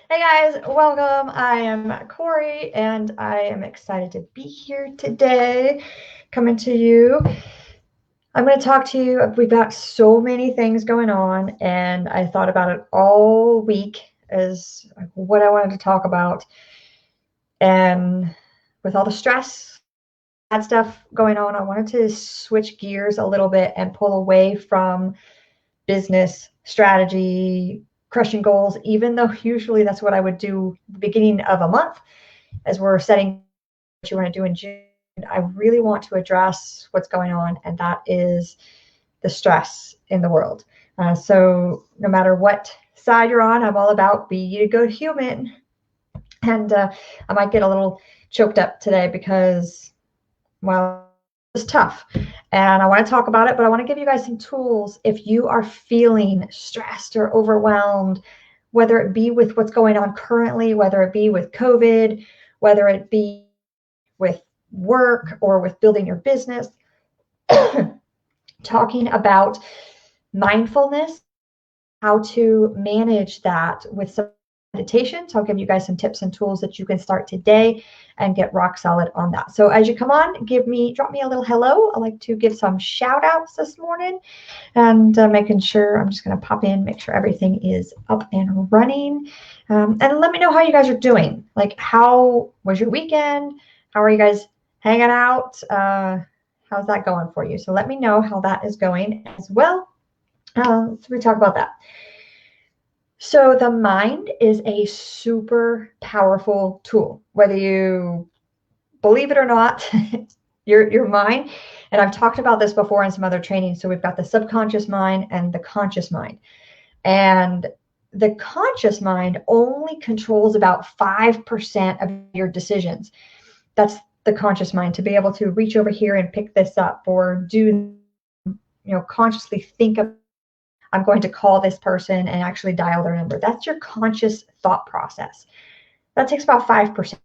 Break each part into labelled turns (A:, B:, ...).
A: Hey guys, welcome. I am Corey and I am excited to be here today coming to you. I'm going to talk to you. We've got so many things going on and I thought about it all week as what I wanted to talk about. And with all the stress, bad stuff going on, I wanted to switch gears a little bit and pull away from business strategy, crushing goals, even though usually that's what I would do at the beginning of a month as we're setting what you want to do in June. I really want to address what's going on, and that is the stress in the world. So no matter what side you're on, I'm all about be a good human. And I might get a little choked up today because, well, it's tough. And I want to talk about it, but I want to give you guys some tools if you are feeling stressed or overwhelmed, whether it be with what's going on currently, whether it be with COVID, whether it be with work or with building your business, talking about mindfulness, how to manage that with some meditation. So I'll give you guys some tips and tools that you can start today and get rock solid on that. So as you come on, drop me a little hello. I like to give some shout outs this morning and making sure I'm just going to pop in, make sure everything is up and running. And let me know how you guys are doing. Like, how was your weekend? How are you guys hanging out? How's that going for you? So let me know how that is going as well. So we talk about that. So the mind is a super powerful tool, whether you believe it or not. your mind, and I've talked about this before in some other trainings. So we've got the subconscious mind and the conscious mind, and the conscious mind only controls about 5% of your decisions. That's the conscious mind, to be able to reach over here and pick this up, or do, consciously think of, I'm going to call this person and actually dial their number. That's your conscious thought process. That takes about 5%.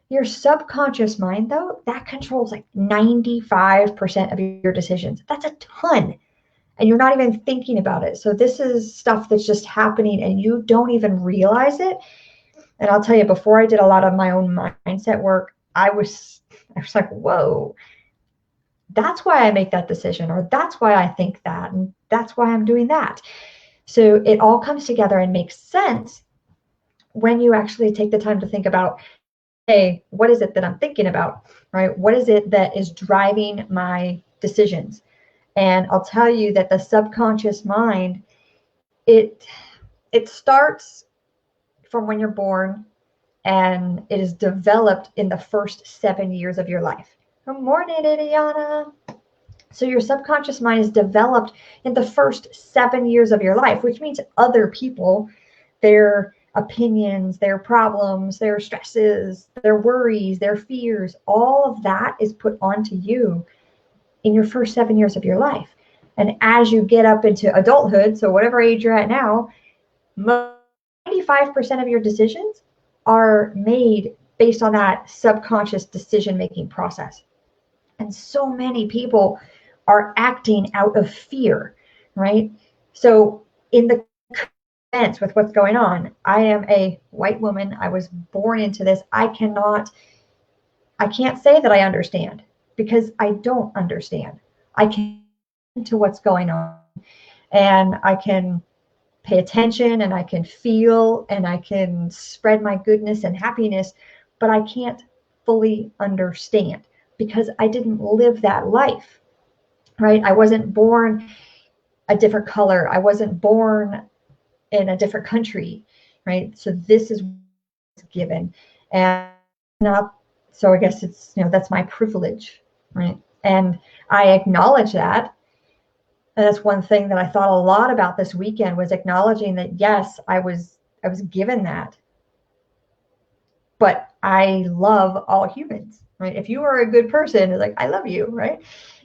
A: Your subconscious mind, though, that controls like 95% of your decisions. That's a ton. And you're not even thinking about it. So this is stuff that's just happening and you don't even realize it. And I'll tell you, before I did a lot of my own mindset work, I was like, whoa, that's why I make that decision, or that's why I think that, and that's why I'm doing that. So it all comes together and makes sense when you actually take the time to think about, hey, what is it that I'm thinking about, right? What is it that is driving my decisions? And I'll tell you that the subconscious mind, it starts from when you're born, and it is developed in the first 7 years of your life. Good morning, Idiana. So your subconscious mind is developed in the first 7 years of your life, which means other people, their opinions, their problems, their stresses, their worries, their fears, all of that is put onto you in your first 7 years of your life. And as you get up into adulthood, so whatever age you're at now, 95% of your decisions are made based on that subconscious decision-making process. And so many people are acting out of fear, right? So in the sense with what's going on, I am a white woman. I was born into this. I can't say that I understand, because I don't understand. I can into what's going on, and I can pay attention, and I can feel, and I can spread my goodness and happiness, but I can't fully understand because I didn't live that life, right? I wasn't born a different color. I wasn't born in a different country, right? So this is what's given, and not, so I guess it's, that's my privilege, right? And I acknowledge that. And that's one thing that I thought a lot about this weekend, was acknowledging that, yes, I was given that, but I love all humans, right? If you are a good person, it's like, I love you, right?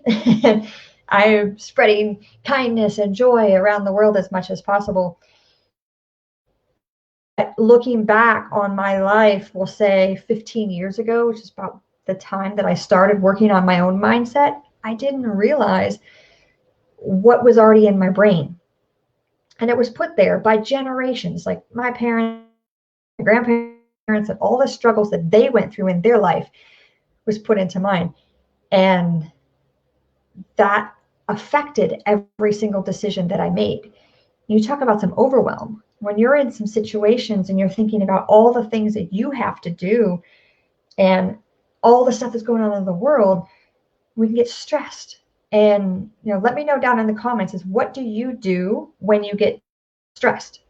A: And I'm spreading kindness and joy around the world as much as possible. Looking back on my life, we'll say 15 years ago, which is about the time that I started working on my own mindset, I didn't realize what was already in my brain. And it was put there by generations, like my parents, grandparents and all the struggles that they went through in their life was put into mine. And that affected every single decision that I made. You talk about some overwhelm. When you're in some situations and you're thinking about all the things that you have to do and all the stuff that's going on in the world, we can get stressed. And let me know down in the comments is, what do you do when you get stressed?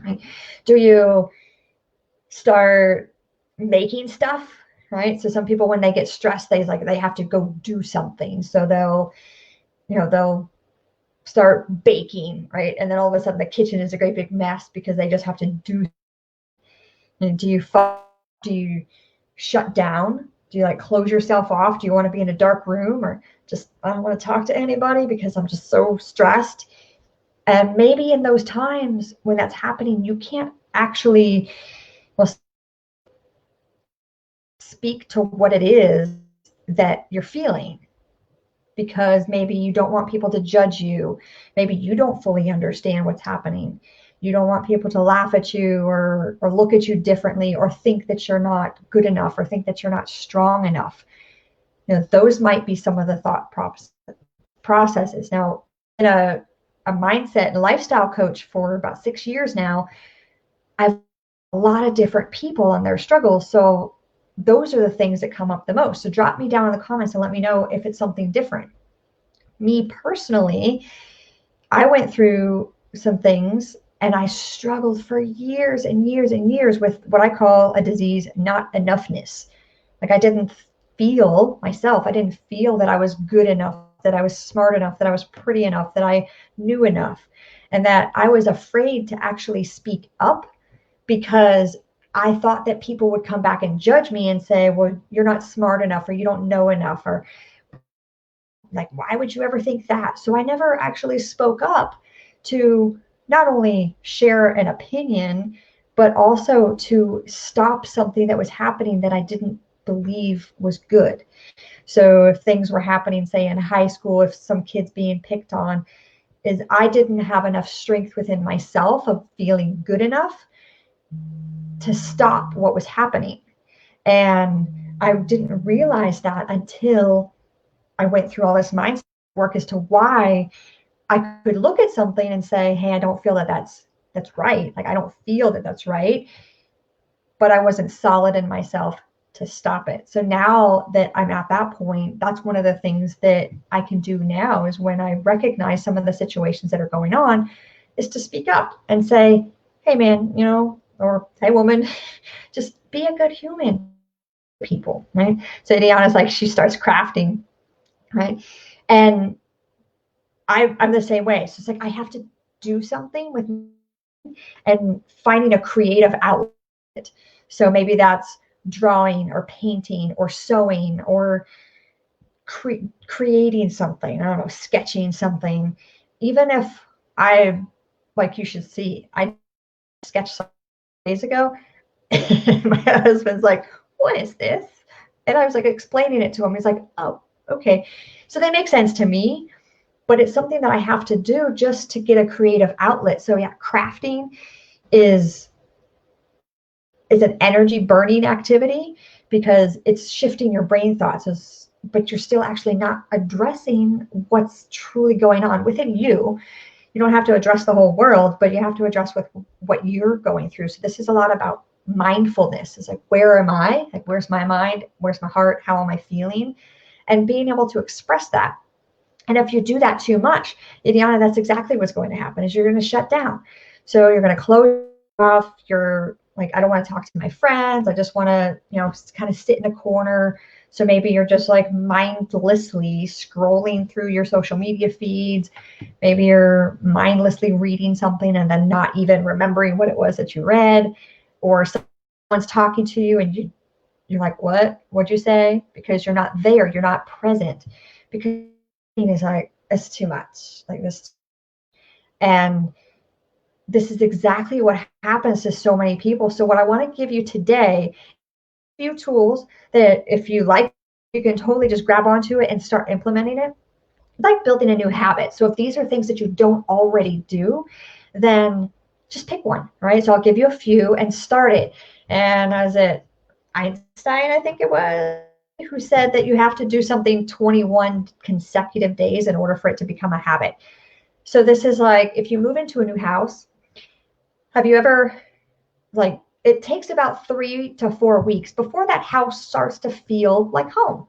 A: Right? Do you start making stuff? Right? So some people, when they get stressed, they have to go do something. So they'll start baking, right? And then all of a sudden the kitchen is a great big mess because they just have to do. And do you shut down? Do you close yourself off? Do you want to be in a dark room, or just, I don't want to talk to anybody because I'm just so stressed? And maybe in those times when that's happening, you can't actually speak to what it is that you're feeling, because maybe you don't want people to judge you. Maybe you don't fully understand what's happening. You don't want people to laugh at you or look at you differently, or think that you're not good enough, or think that you're not strong enough. Those might be some of the thought processes. Now, in a mindset and lifestyle coach for about 6 years now, I've a lot of different people and their struggles. So those are the things that come up the most. So drop me down in the comments and let me know if it's something different. Me personally, I went through some things and I struggled for years and years and years with what I call a disease, not enoughness. I didn't feel myself. I didn't feel that I was good enough, that I was smart enough, that I was pretty enough, that I knew enough, and that I was afraid to actually speak up, because I thought that people would come back and judge me and say, well, you're not smart enough, or you don't know enough, or why would you ever think that? So I never actually spoke up to not only share an opinion, but also to stop something that was happening that I didn't believe was good. So if things were happening, say in high school, if some kids being picked on, is I didn't have enough strength within myself of feeling good enough to stop what was happening. And I didn't realize that until I went through all this mindset work as to why I could look at something and say, hey, I don't feel that that's right. I don't feel that that's right. But I wasn't solid in myself to stop it. So now that I'm at that point, that's one of the things that I can do now, is when I recognize some of the situations that are going on, is to speak up and say, hey man, or hey woman, just be a good human. People, right? So Deanna's she starts crafting, right? And I'm the same way. So it's I have to do something with, and finding a creative outlet. So maybe that's drawing or painting or sewing or creating something. I don't know, sketching something. Even if you should see, I sketched some days ago. My husband's like, what is this? And I was explaining it to him. He's like, oh, okay. So they make sense to me, but it's something that I have to do just to get a creative outlet. So yeah, crafting is an energy burning activity, because it's shifting your brain thoughts, but you're still actually not addressing what's truly going on within you. You don't have to address the whole world, but you have to address with what you're going through. So this is a lot about mindfulness. It's where am I? Where's my mind? Where's my heart? How am I feeling? And being able to express that. And if you do that too much, Ileana, that's exactly what's going to happen, is you're going to shut down. So you're going to close off. You're I don't want to talk to my friends. I just want to, kind of sit in a corner. So maybe you're just mindlessly scrolling through your social media feeds. Maybe you're mindlessly reading something and then not even remembering what it was that you read, or someone's talking to you and you're like, what'd you say? Because you're not there. You're not present, because it's it's too much this. And this is exactly what happens to so many people. So what I want to give you today, a few tools that if you like, you can totally just grab onto it and start implementing it. It's like building a new habit. So if these are things that you don't already do, then just pick one, right? So I'll give you a few and start it. And as it Einstein, I think it was, who said that you have to do something 21 consecutive days in order for it to become a habit. So this is like, if you move into a new house, have you ever, like, it takes about 3 to 4 weeks before that house starts to feel like home.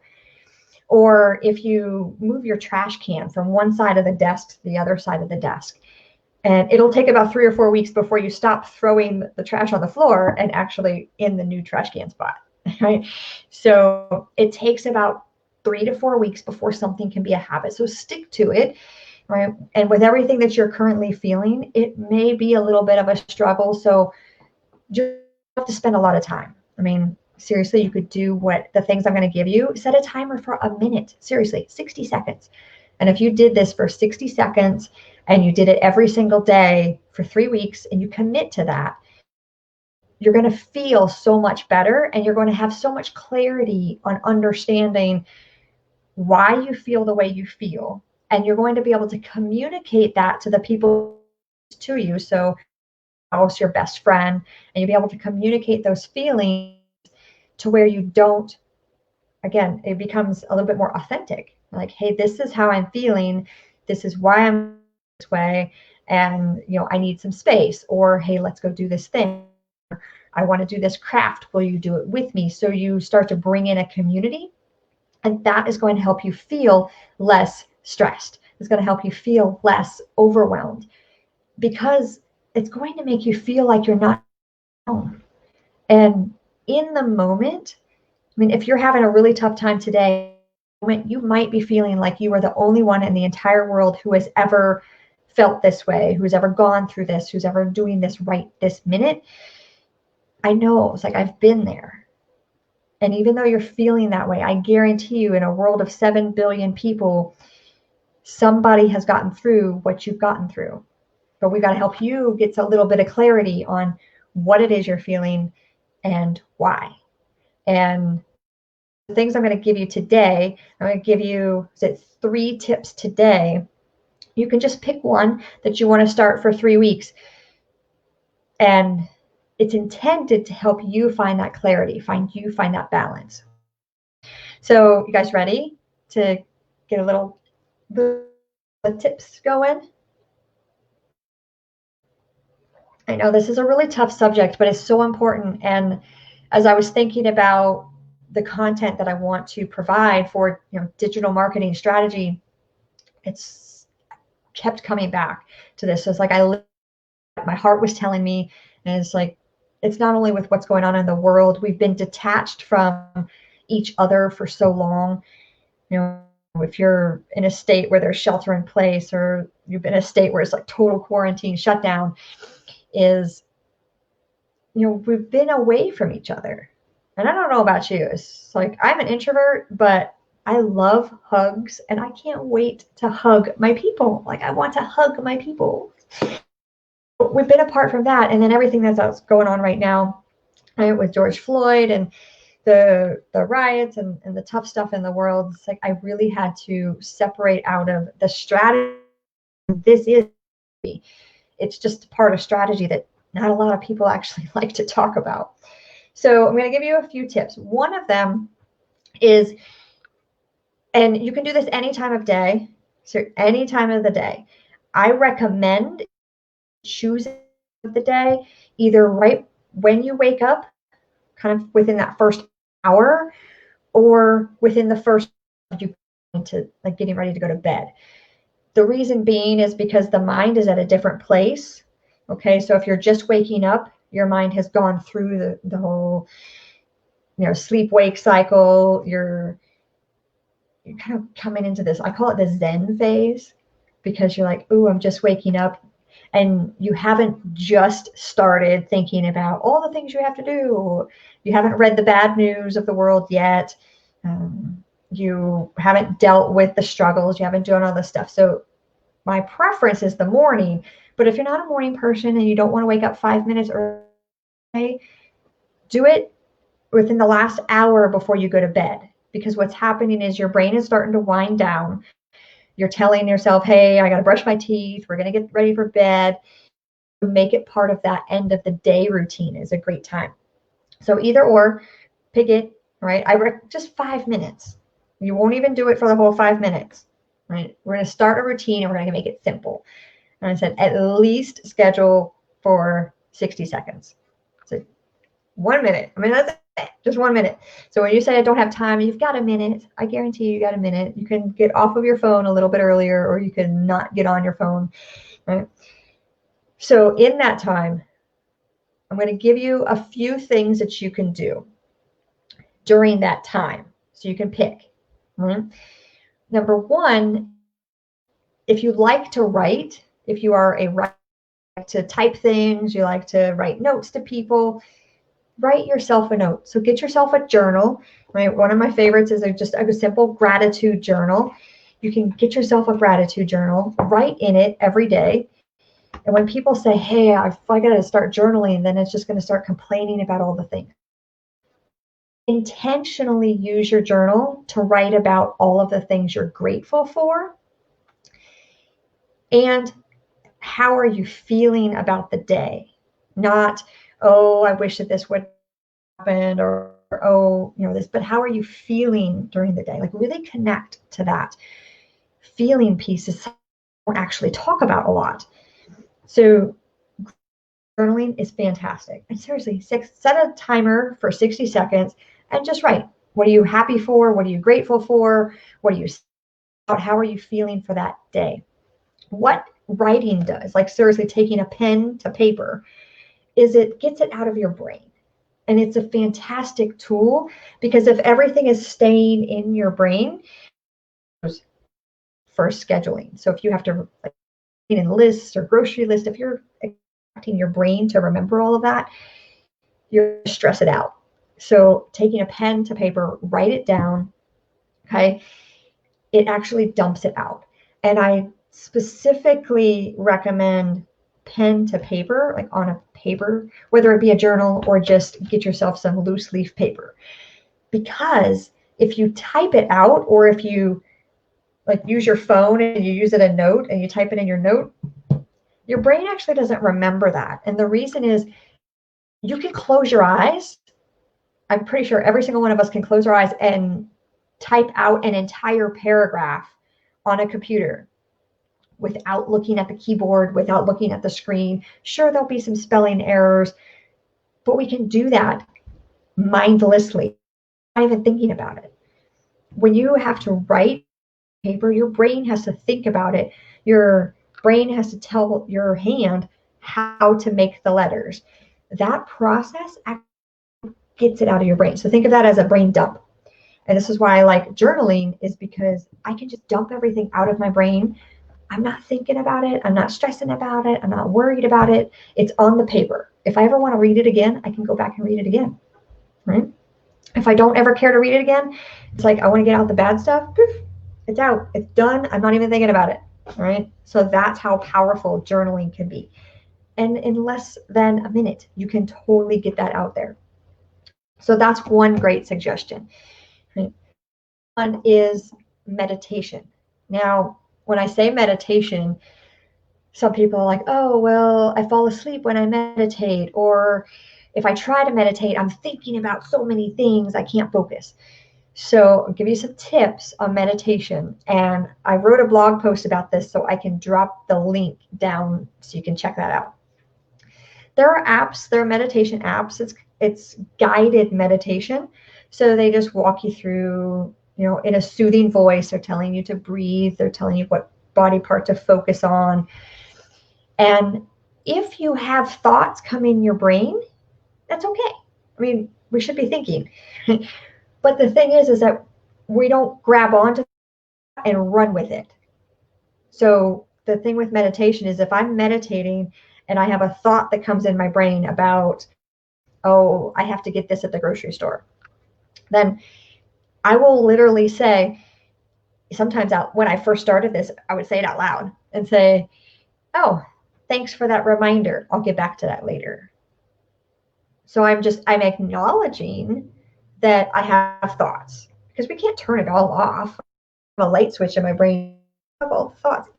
A: Or if you move your trash can from one side of the desk to the other side of the desk, and it'll take about 3 or 4 weeks before you stop throwing the trash on the floor and actually in the new trash can spot, right? So it takes about 3 to 4 weeks before something can be a habit. So stick to it, right? And with everything that you're currently feeling, it may be a little bit of a struggle. So just have to spend a lot of time. I mean, seriously, you could do what the things I'm going to give you. Set a timer for a minute. Seriously, 60 seconds. And if you did this for 60 seconds and you did it every single day for 3 weeks and you commit to that, you're going to feel so much better, and you're going to have so much clarity on understanding why you feel the way you feel. And you're going to be able to communicate that to the people to you. So spouse, your best friend, and you'll be able to communicate those feelings to where you don't, again, it becomes a little bit more authentic. Like, hey, this is how I'm feeling. This is why I'm this way. And, I need some space. Or, hey, let's go do this thing. I want to do this craft. Will you do it with me? So you start to bring in a community, and that is going to help you feel less stressed. It's going to help you feel less overwhelmed, because it's going to make you feel like you're not alone. And in the moment, I mean, if you're having a really tough time today, you might be feeling like you are the only one in the entire world who has ever felt this way, who's ever gone through this, who's ever doing this right this minute. I know, it's like, I've been there. And even though you're feeling that way, I guarantee you, in a world of 7 billion people, somebody has gotten through what you've gotten through. But we've got to help you get a little bit of clarity on what it is you're feeling and why. And the things I'm going to give you today, I'm going to give you 3 tips today. You can just pick one that you want to start for 3 weeks. And it's intended to help you find that clarity, find that balance. So you guys ready to get a little tips going? I know this is a really tough subject, but it's so important. And as I was thinking about the content that I want to provide for digital marketing strategy, it's kept coming back to this. So it's like my heart was telling me, and it's like, it's not only with what's going on in the world. We've been detached from each other for so long. If you're in a state where there's shelter in place, or you've been in a state where it's like total quarantine shutdown, is, we've been away from each other. And I don't know about you. It's like, I'm an introvert, but I love hugs, and I can't wait to hug my people. Like, I want to hug my people. We've been apart from that. And then everything that's going on right now, right, with George Floyd and the riots and the tough stuff in the world, it's like, I really had to separate out of the strategy. It's just part of strategy that not a lot of people actually like to talk about. So I'm going to give you a few tips. One of them is, and you can do this any time of day, so any time of the day, I recommend choosing the day either right when you wake up, kind of within that first hour, or within the first you to like getting ready to go to bed. The reason being is because the mind is at a different place. Okay, so if you're just waking up, your mind has gone through the whole sleep-wake cycle. You're kind of coming into this, I call it the Zen phase, because you're like, ooh, I'm just waking up, and you haven't just started thinking about all the things you have to do. You haven't read the bad news of the world yet. You haven't dealt with the struggles. You haven't done all this stuff. So my preference is the morning. But if you're not a morning person and you don't want to wake up 5 minutes early, do it within the last hour before you go to bed. Because what's happening is your brain is starting to wind down. You're telling yourself, hey, I got to brush my teeth. We're going to get ready for bed. make it part of that end of the day routine is a great time. So either or, pick it, right? Just 5 minutes. You won't even do it for the whole 5 minutes, right? We're going to start a routine and we're going to make it simple. And I said, at least schedule for 60 seconds. So 1 minute. I mean, that's it. Just 1 minute. So when you say I don't have time, you've got a minute. I guarantee you got a minute. You can get off of your phone a little bit earlier, or you can not get on your phone, right? So in that time, I'm going to give you a few things that you can do during that time. So you can pick. Right? Number one, if you like to write, if you are a writer, to type things, you like to write notes to people, write yourself a note. So get yourself a journal, right? One of my favorites is just a simple gratitude journal. You can get yourself a gratitude journal, write in it every day. And when people say, hey, I got to start journaling, then it's just going to start complaining about all the things. Intentionally use your journal to write about all of the things you're grateful for. And how are you feeling about the day? Not, oh, I wish that this would happen, or oh, this, but how are you feeling during the day? Like really connect to that feeling piece is something we don't actually talk about a lot. So journaling is fantastic. And seriously, set a timer for 60 seconds and just write. What are you happy for? What are you grateful for? What are you about? How are you feeling for that day? What writing does, like seriously taking a pen to paper, is it gets it out of your brain. And it's a fantastic tool because if everything is staying in your brain, for scheduling. So if you have to in lists or grocery list, if you're expecting your brain to remember all of that, you're going to stress it out. So taking a pen to paper, write it down, okay? It actually dumps it out. And I specifically recommend pen to paper, like on a paper, whether it be a journal or just get yourself some loose leaf paper. Because if you type it out, or if you like use your phone and you use it a note and you type it in your note, your brain actually doesn't remember that. And the reason is you can close your eyes. I'm pretty sure every single one of us can close our eyes and type out an entire paragraph on a computer without looking at the keyboard, without looking at the screen. Sure, there'll be some spelling errors, but we can do that mindlessly, not even thinking about it. When you have to write paper, your brain has to think about it. Your brain has to tell your hand how to make the letters. That process gets it out of your brain. So think of that as a brain dump. And this is why I like journaling, is because I can just dump everything out of my brain. I'm not thinking about it. I'm not stressing about it. I'm not worried about it. It's on the paper. If I ever want to read it again, I can go back and read it again, right? If I don't ever care to read it again, it's like I want to get out the bad stuff. Poof, it's out. It's done. I'm not even thinking about it, right? So that's how powerful journaling can be. And in less than a minute, you can totally get that out there. So that's one great suggestion. Right? One is meditation. Now, when I say meditation, some people are like, oh, well, I fall asleep when I meditate, or if I try to meditate, I'm thinking about so many things, I can't focus. So I'll give you some tips on meditation. And I wrote a blog post about this, so I can drop the link down so you can check that out. There are apps, there are meditation apps. It's guided meditation. So they just walk you through, in a soothing voice. They're telling you to breathe. They're telling you what body part to focus on. And if you have thoughts come in your brain, that's okay. I mean, we should be thinking. But the thing is that we don't grab onto that and run with it. So the thing with meditation is if I'm meditating and I have a thought that comes in my brain about, oh, I have to get this at the grocery store, then I will literally say, sometimes when I first started this, I would say it out loud and say, oh, thanks for that reminder. I'll get back to that later. So I'm acknowledging that I have thoughts, because we can't turn it all off. I have a light switch in my brain. I have all the thoughts.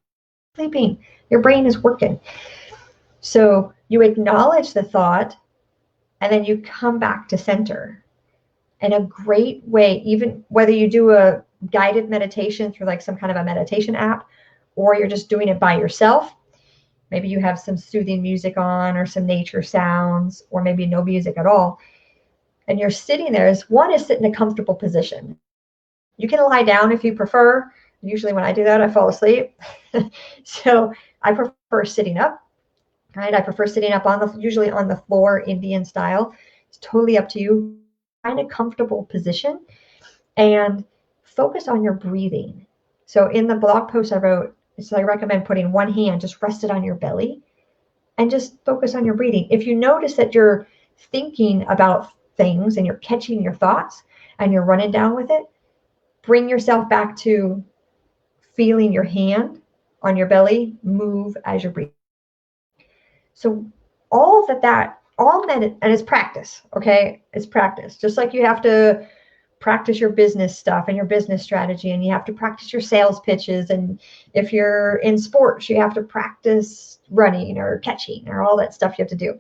A: Sleeping. Your brain is working. So you acknowledge the thought, and then you come back to center. And a great way, even whether you do a guided meditation through like some kind of a meditation app, or you're just doing it by yourself, maybe you have some soothing music on or some nature sounds, or maybe no music at all, and you're sitting there, is one is sit in a comfortable position. You can lie down if you prefer. Usually when I do that, I fall asleep. So I prefer sitting up, right? I prefer sitting up usually on the floor, Indian style. It's totally up to you. Find a comfortable position and focus on your breathing. So in the blog post I wrote, so I recommend putting one hand just rested on your belly and just focus on your breathing. If you notice that you're thinking about things and you're catching your thoughts and you're running down with it, bring yourself back to feeling your hand on your belly move as you're breathing. So and it's practice, okay? It's practice. Just like you have to practice your business stuff and your business strategy, and you have to practice your sales pitches, and if you're in sports, you have to practice running or catching or all that stuff you have to do.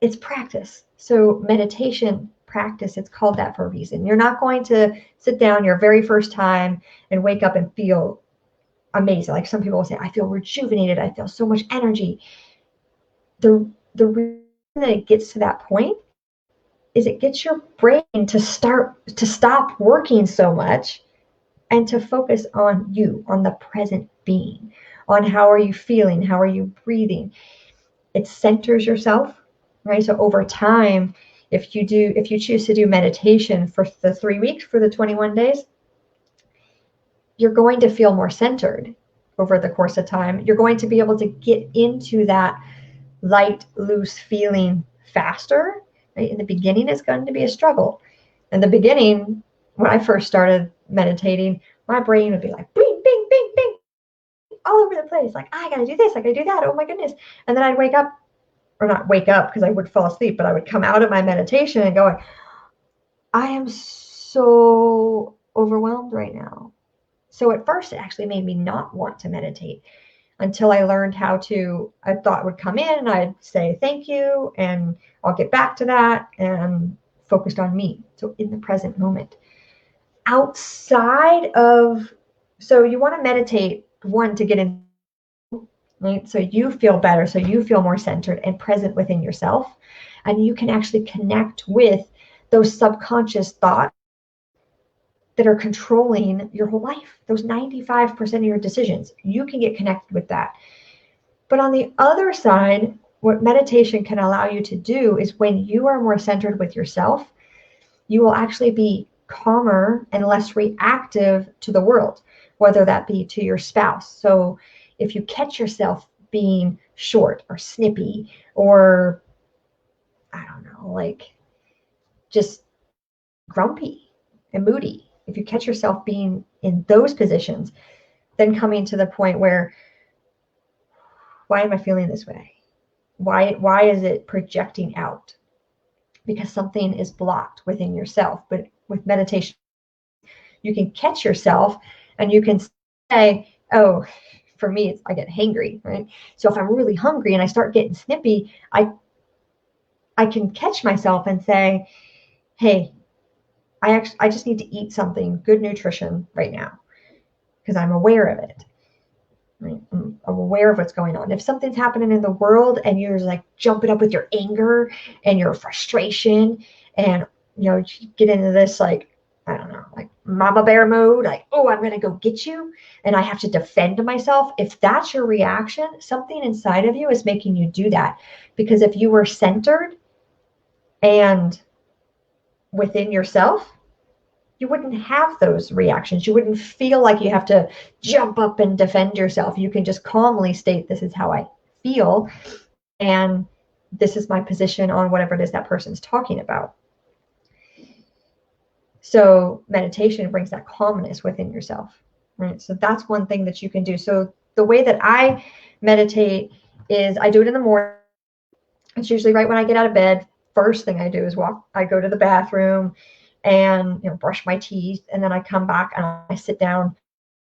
A: It's practice. So meditation practice, it's called that for a reason. You're not going to sit down your very first time and wake up and feel amazing. Like some people will say, I feel rejuvenated, I feel so much energy. The reason that it gets to that point is it gets your brain to stop working so much and to focus on you, on the present being, on how are you feeling, how are you breathing. It centers yourself, right? So over time, if you choose to do meditation for the 3 weeks, for the 21 days, you're going to feel more centered over the course of time. You're going to be able to get into that light, loose feeling faster. Right? In the beginning, it's going to be a struggle. In the beginning, when I first started meditating, my brain would be like, bing, bing, bing, bing, all over the place. Like, I got to do this, I got to do that. Oh my goodness. And then I'd wake up, or not wake up because I would fall asleep, but I would come out of my meditation and go, I am so overwhelmed right now. So at first, it actually made me not want to meditate until I learned how to, a thought would come in and I'd say, thank you, and I'll get back to that, and focused on me. So in the present moment. Outside of, so you want to meditate, one, to get in, right? So you feel better, so you feel more centered and present within yourself. And you can actually connect with those subconscious thoughts that are controlling your whole life, those 95% of your decisions. You can get connected with that. But on the other side, what meditation can allow you to do is when you are more centered with yourself, you will actually be calmer and less reactive to the world, whether that be to your spouse. So if you catch yourself being short or snippy, or I don't know, like just grumpy and moody, if you catch yourself being in those positions, then coming to the point where, why am I feeling this way? Why is it projecting out? Because something is blocked within yourself. But with meditation, you can catch yourself and you can say, oh, for me, I get hangry, right? So if I'm really hungry and I start getting snippy, I can catch myself and say, hey, I just need to eat something, good nutrition right now, because I'm aware of it. Right? I'm aware of what's going on. If something's happening in the world and you're like jumping up with your anger and your frustration, and you get into this, like, I don't know, like mama bear mode, like, oh, I'm gonna go get you and I have to defend myself. If that's your reaction, something inside of you is making you do that. Because if you were centered and within yourself, you wouldn't have those reactions. You wouldn't feel like you have to jump up and defend yourself. You can just calmly state, this is how I feel, and this is my position on whatever it is that person's talking about. So meditation brings that calmness within yourself, right? So that's one thing that you can do. So the way that I meditate is I do it in the morning. It's usually right when I get out of bed. First thing I do is I go to the bathroom and brush my teeth, and then I come back and I sit down on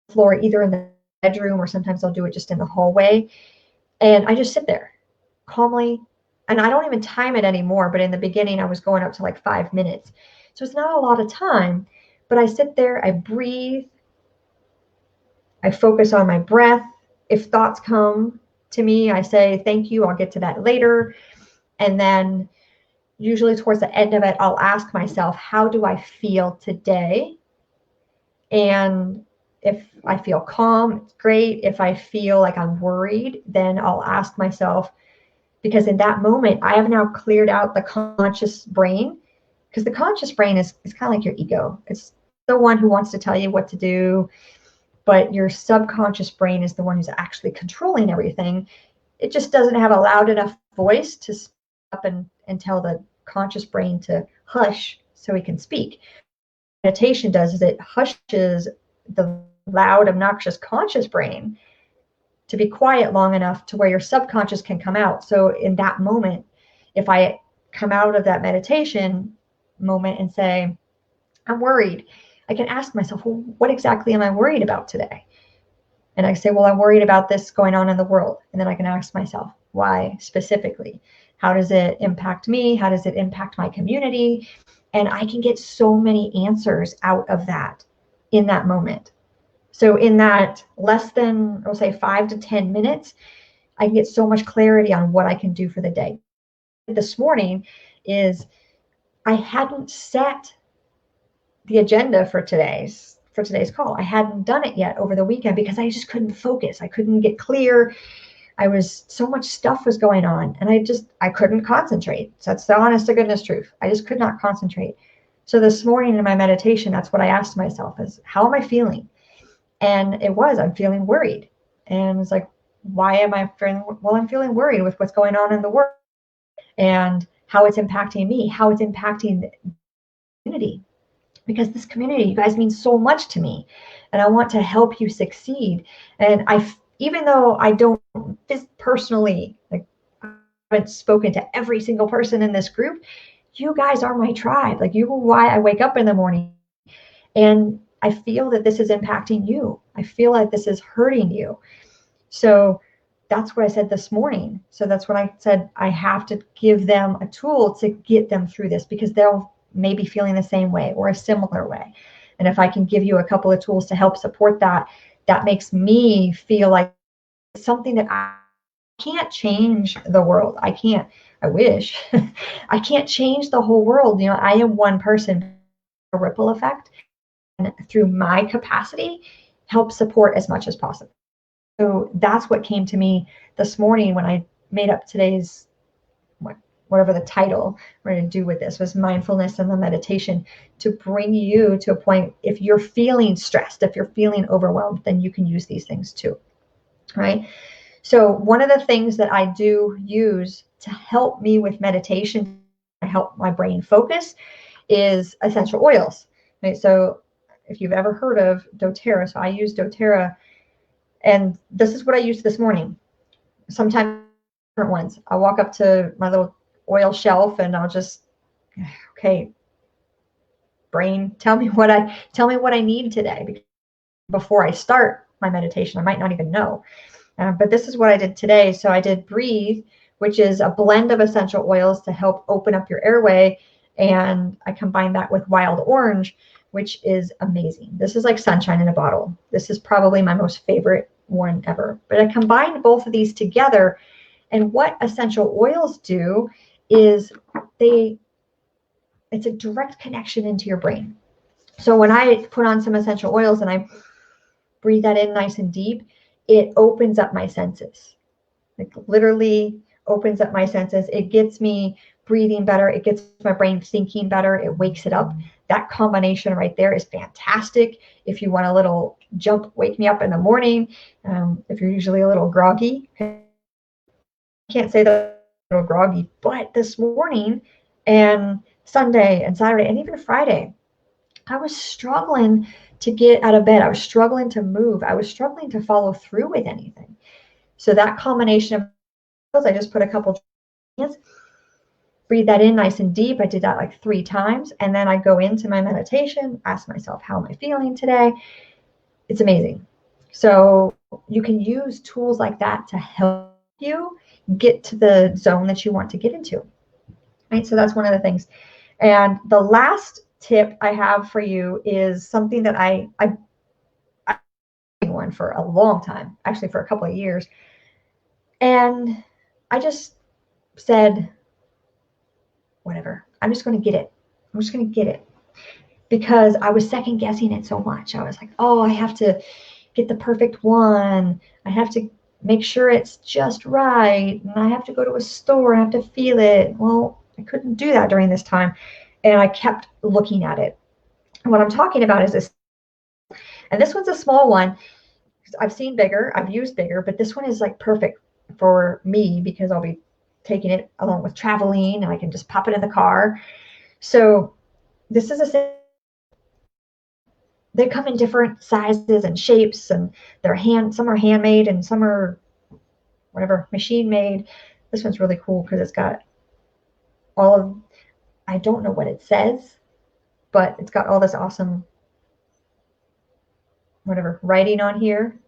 A: the floor, either in the bedroom or sometimes I'll do it just in the hallway, and I just sit there calmly. And I don't even time it anymore, but in the beginning I was going up to like 5 minutes. So it's not a lot of time, but I sit there, I breathe, I focus on my breath. If thoughts come to me, I say, thank you, I'll get to that later. And then usually towards the end of it, I'll ask myself, how do I feel today? And if I feel calm, it's great. If I feel like I'm worried, then I'll ask myself, because in that moment, I have now cleared out the conscious brain, because the conscious brain is kind of like your ego. It's the one who wants to tell you what to do, but your subconscious brain is the one who's actually controlling everything. It just doesn't have a loud enough voice to speak up and tell the conscious brain to hush so it can speak. Meditation does is it hushes the loud, obnoxious conscious brain to be quiet long enough to where your subconscious can come out. So in that moment, if I come out of that meditation moment and say, I'm worried, I can ask myself, well, what exactly am I worried about today? And I say, well, I'm worried about this going on in the world. And then I can ask myself, why specifically? How does it impact me? How does it impact my community? And I can get so many answers out of that in that moment. So in that less than, I'll say 5 to 10 minutes, I can get so much clarity on what I can do for the day. This morning is I hadn't set the agenda for today's call. I hadn't done it yet over the weekend because I just couldn't focus. I couldn't get clear. So much stuff was going on and I couldn't concentrate. So that's the honest to goodness truth. I just could not concentrate. So this morning in my meditation, that's what I asked myself is, how am I feeling? And I'm feeling worried. And it's like, why am I feeling? Well, I'm feeling worried with what's going on in the world and how it's impacting me, how it's impacting the community. Because this community, you guys mean so much to me, and I want to help you succeed. And even though I don't personally, like, I haven't spoken to every single person in this group, you guys are my tribe. Like, you are why I wake up in the morning, and I feel that this is impacting you. I feel like this is hurting you. So that's what I said this morning. So that's when I said I have to give them a tool to get them through this, because they'll maybe feeling the same way or a similar way. And if I can give you a couple of tools to help support that, that makes me feel like it's something that I can't change the world. I wish. I can't change the whole world. I am one person, a ripple effect, and through my capacity, help support as much as possible. So that's what came to me this morning when I made up today's whatever the title we're going to do with this was mindfulness and the meditation, to bring you to a point, if you're feeling stressed, if you're feeling overwhelmed, then you can use these things too, right? So one of the things that I do use to help me with meditation, to help my brain focus, is essential oils, right? So if you've ever heard of doTERRA, so I use doTERRA, and this is what I used this morning. Sometimes different ones. I'll walk up to my little oil shelf and I'll just, okay, brain, tell me what I need today. Before I start my meditation, I might not even know. But this is what I did today. So I did Breathe, which is a blend of essential oils to help open up your airway. And I combined that with Wild Orange, which is amazing. This is like sunshine in a bottle. This is probably my most favorite one ever. But I combined both of these together. And what essential oils do is it's a direct connection into your brain. So when I put on some essential oils and I breathe that in nice and deep, it opens up my senses. Like literally opens up my senses. It gets me breathing better. It gets my brain thinking better. It wakes it up. That combination right there is fantastic. If you want a little jump, wake me up in the morning. If you're usually a little groggy, I can't say that I'm a little groggy, but this morning and Sunday and Saturday and even Friday, I was struggling to get out of bed. I was struggling to move. I was struggling to follow through with anything. So that combination of, I just put a couple hands, breathe that in nice and deep. I did that like 3 times. And then I go into my meditation, ask myself, how am I feeling today? It's amazing. So you can use tools like that to help you get to the zone that you want to get into. Right? So that's one of the things. And the last tip I have for you is something that I've been one for a long time, actually for a couple of years. And I just said, whatever, I'm just going to get it. I'm just going to get it. Because I was second guessing it so much. I was like, oh, I have to get the perfect one. I have to make sure it's just right. And I have to go to a store. I have to feel it. Well, I couldn't do that during this time. And I kept looking at it. And what I'm talking about is this. And this one's a small one. I've seen bigger. I've used bigger. But this one is like perfect for me because I'll be taking it along with traveling. And I can just pop it in the car. So this is a they come in different sizes and shapes, and some are handmade and some are whatever, machine made. This one's really cool because it's got all of, I don't know what it says, but it's got all this awesome whatever writing on here.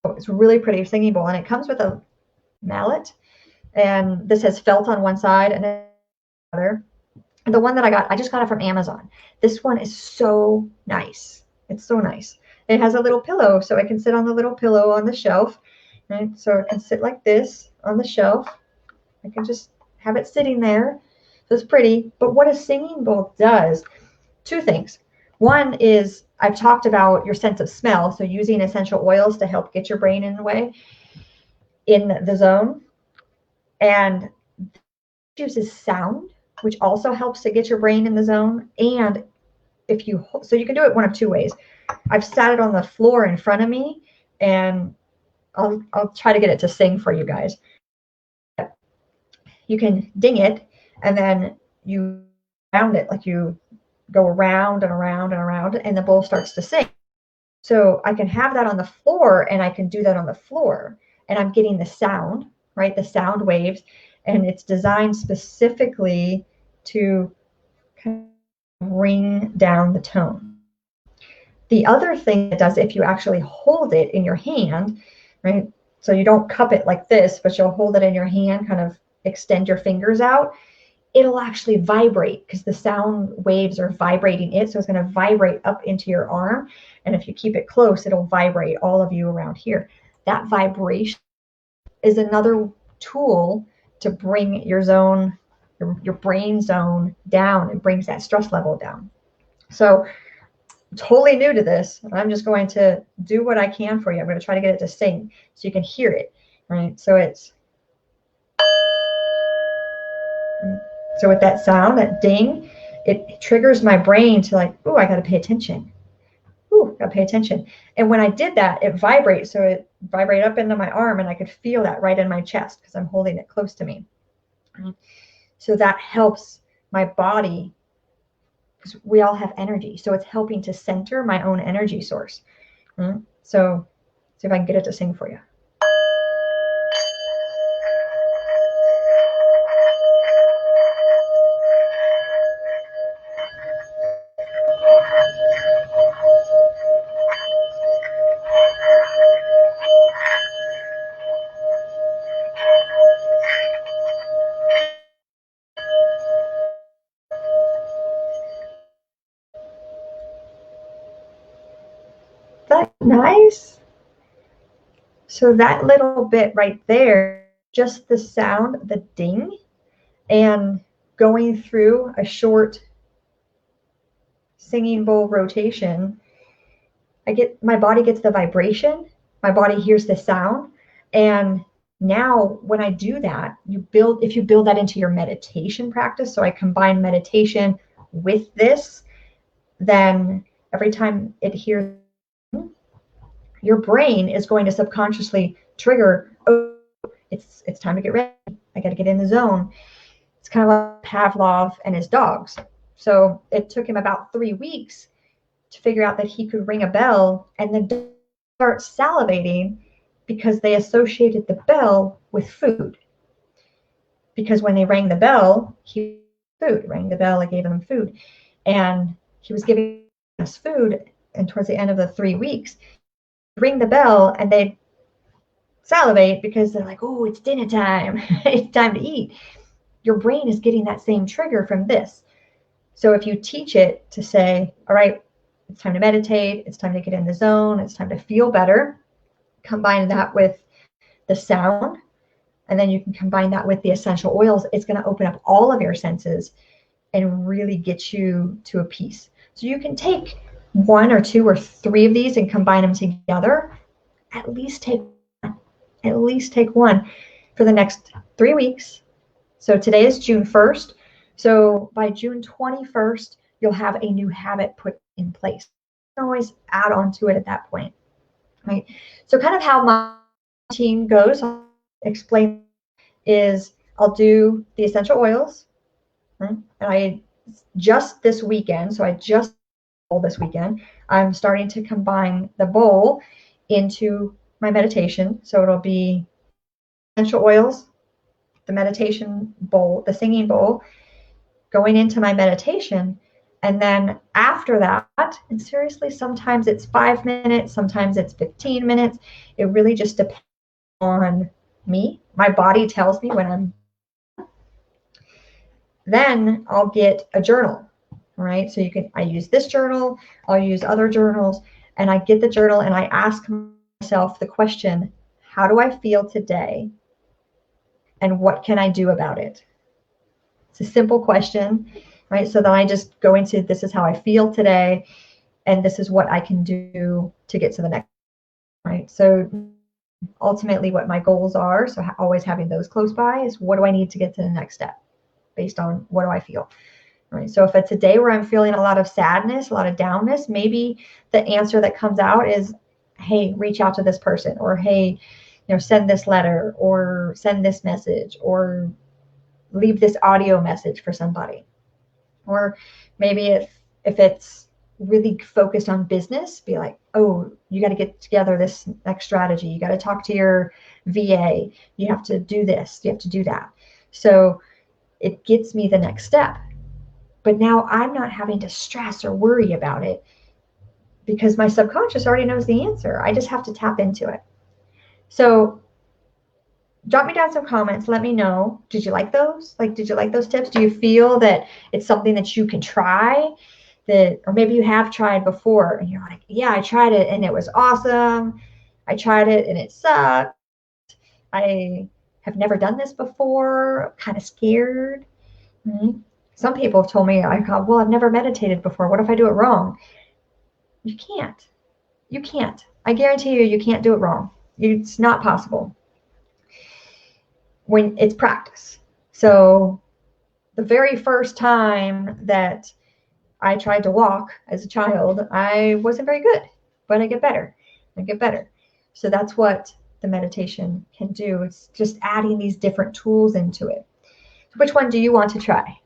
A: Oh, it's really pretty singing bowl, and it comes with a mallet, and this has felt on one side and another. The one that I just got it from Amazon. This one is so nice. It's so nice. It has a little pillow, so it can sit on the little pillow on the shelf. Right? So it can sit like this on the shelf. I can just have it sitting there. So it's pretty. But what a singing bowl does, two things. One is I've talked about your sense of smell, so using essential oils to help get your brain in the zone. And uses sound, which also helps to get your brain in the zone. And so you can do it one of two ways. I've sat it on the floor in front of me, and I'll try to get it to sing for you guys. You can ding it, and then you round it, like you go around and around and around, and the bowl starts to sing. So I can have that on the floor, and I can do that on the floor, and I'm getting the sound, right? The sound waves, and it's designed specifically to kind of bring down the tone. The other thing it does, if you actually hold it in your hand, right? So you don't cup it like this, but you'll hold it in your hand, kind of extend your fingers out. It'll actually vibrate because the sound waves are vibrating it. So it's going to vibrate up into your arm. And if you keep it close, it'll vibrate all of you around here. That vibration is another tool to bring your zone, your brain zone down. It brings that stress level down. So totally new to this. I'm just going to do what I can for you. I'm going to try to get it to sing so you can hear it, right? So with that sound, that ding, it triggers my brain to like, oh, I got to pay attention. Ooh, got to pay attention. And when I did that, it vibrates. So it vibrated up into my arm, and I could feel that right in my chest because I'm holding it close to me. So that helps my body, because we all have energy. So it's helping to center my own energy source. So see if I can get it to sing for you. That's nice. So that little bit right there, just the sound, the ding, and going through a short singing bowl rotation, my body gets the vibration, my body hears the sound, and now when I do that, if you build that into your meditation practice, so I combine meditation with this, then every time it hears, your brain is going to subconsciously trigger, oh, it's time to get ready. I got to get in the zone. It's kind of like Pavlov and his dogs. So it took him about 3 weeks to figure out that he could ring a bell and then start salivating because they associated the bell with food. Because when they rang the bell, he rang the bell, I gave him food. And he was giving us food, and towards the end of the 3 weeks, ring the bell and they'd salivate because they're like, oh, it's dinner time. It's time to eat. Your brain is getting that same trigger from this. So if you teach it to say, all right, it's time to meditate, it's time to get in the zone, it's time to feel better, combine that with the sound, and then you can combine that with the essential oils, it's going to open up all of your senses and really get you to a peace. So you can take 1 or 2 or 3 of these and combine them together. At least take one for the next 3 weeks. So today is June 1st. So by June 21st, you'll have a new habit put in place. You can always add on to it at that point, right? So kind of how my routine goes, I'll explain, is I'll do the essential oils, right? And I just this weekend, so I just this weekend, I'm starting to combine the bowl into my meditation. So it'll be essential oils, the meditation bowl, the singing bowl, going into my meditation. And then after that, and seriously, sometimes it's 5 minutes, sometimes it's 15 minutes. It really just depends on me. My body tells me when I'm. Then I'll get a journal, right? So I use this journal, I'll use other journals, and I get the journal and I ask myself the question, how do I feel today? And what can I do about it? It's a simple question, right? So then I just go into, this is how I feel today, and this is what I can do to get to the next, right? So ultimately what my goals are, so always having those close by, is what do I need to get to the next step based on what do I feel, right? So if it's a day where I'm feeling a lot of sadness, a lot of downness, maybe the answer that comes out is, hey, reach out to this person, or hey, send this letter, or send this message, or leave this audio message for somebody. Or maybe if it's really focused on business, be like, oh, you got to get together this next strategy. You got to talk to your VA. You have to do this. You have to do that. So it gets me the next step. But now I'm not having to stress or worry about it because my subconscious already knows the answer. I just have to tap into it. So drop me down some comments. Let me know. Did you like those? Did you like those tips? Do you feel that it's something that you can try? Or maybe you have tried before and you're like, yeah, I tried it and it was awesome. I tried it and it sucked. I have never done this before. I'm kind of scared. Mm-hmm. Some people have told me, well, I've never meditated before. What if I do it wrong? You can't. You can't. I guarantee you can't do it wrong. It's not possible. When it's practice. So the very first time that I tried to walk as a child, I wasn't very good, but I get better. So that's what the meditation can do. It's just adding these different tools into it. So which one do you want to try?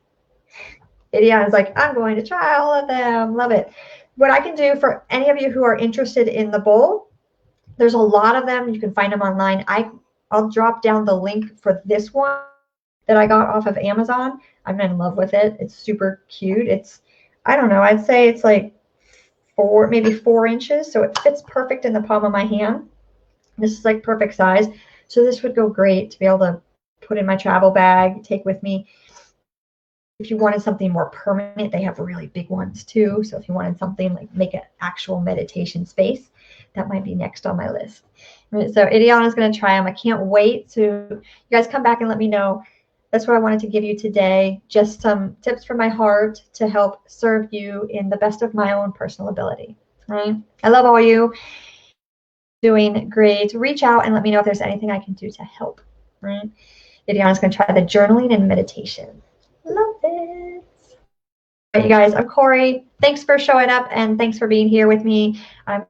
A: Idiana's like, I'm going to try all of them. Love it. What I can do for any of you who are interested in the bowl, there's a lot of them. You can find them online. I'll drop down the link for this one that I got off of Amazon. I'm in love with it. It's super cute. It's, I don't know, I'd say it's like maybe 4 inches. So it fits perfect in the palm of my hand. This is like perfect size. So this would go great to be able to put in my travel bag, take with me. If you wanted something more permanent, they have really big ones too. So if you wanted something like make an actual meditation space, that might be next on my list. So Idiana's going to try them. I can't wait to you guys come back and let me know. That's what I wanted to give you today. Just some tips from my heart to help serve you in the best of my own personal ability. Right? I love all you. Doing great. Reach out and let me know if there's anything I can do to help. Right? Idiana's going to try the journaling and meditation. Love it. All right, you guys, I'm Corey. Thanks for showing up and thanks for being here with me. I'm